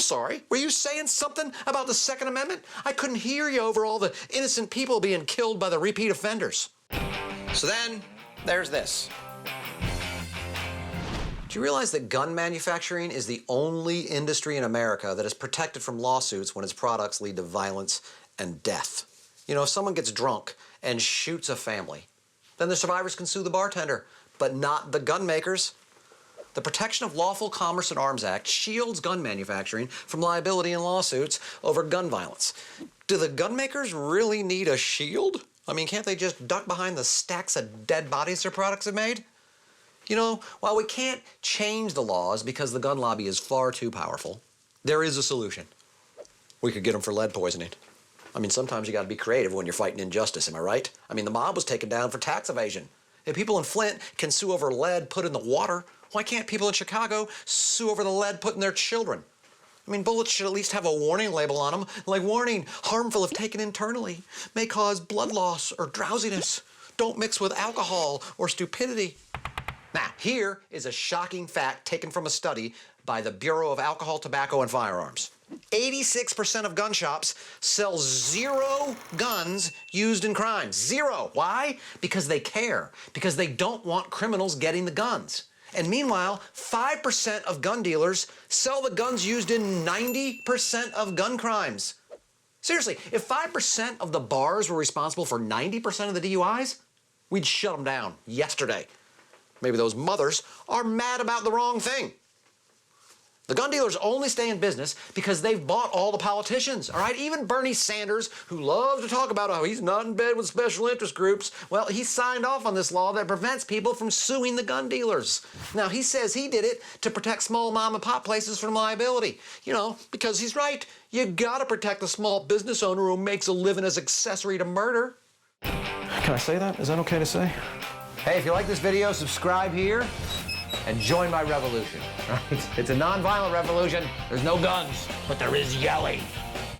sorry, were you saying something about the Second Amendment? I couldn't hear you over all the innocent people being killed by the repeat offenders. So then, there's this. Do you realize that gun manufacturing is the only industry in America that is protected from lawsuits when its products lead to violence and death? You know, if someone gets drunk and shoots a family, then the survivors can sue the bartender, but not the gun makers. The Protection of Lawful Commerce in Arms Act shields gun manufacturing from liability in lawsuits over gun violence. Do the gun makers really need a shield? I mean, can't they just duck behind the stacks of dead bodies their products have made? You know, while we can't change the laws because the gun lobby is far too powerful, there is a solution. We could get them for lead poisoning. I mean, sometimes you gotta be creative when you're fighting injustice, am I right? I mean, the mob was taken down for tax evasion. If people in Flint can sue over lead put in the water, why can't people in Chicago sue over the lead put in their children? I mean, bullets should at least have a warning label on them, like warning, harmful if taken internally, may cause blood loss or drowsiness, don't mix with alcohol or stupidity. Now, here is a shocking fact taken from a study by the Bureau of Alcohol, Tobacco, and Firearms. 86% of gun shops sell 0 guns used in crimes. 0. Why? Because they care. Because they don't want criminals getting the guns. And meanwhile, 5% of gun dealers sell the guns used in 90% of gun crimes. Seriously, if 5% of the bars were responsible for 90% of the DUIs, we'd shut them down yesterday. Maybe those mothers are mad about the wrong thing. The gun dealers only stay in business because they've bought all the politicians, all right? Even Bernie Sanders, who loves to talk about how he's not in bed with special interest groups, well, he signed off on this law that prevents people from suing the gun dealers. Now, he says he did it to protect small mom and pop places from liability. You know, because he's right. You gotta protect the small business owner who makes a living as accessory to murder. Can I say that? Is that okay to say? Hey, if you like this video, subscribe here and join my revolution. Right? It's a non-violent revolution. There's no guns, but there is yelling.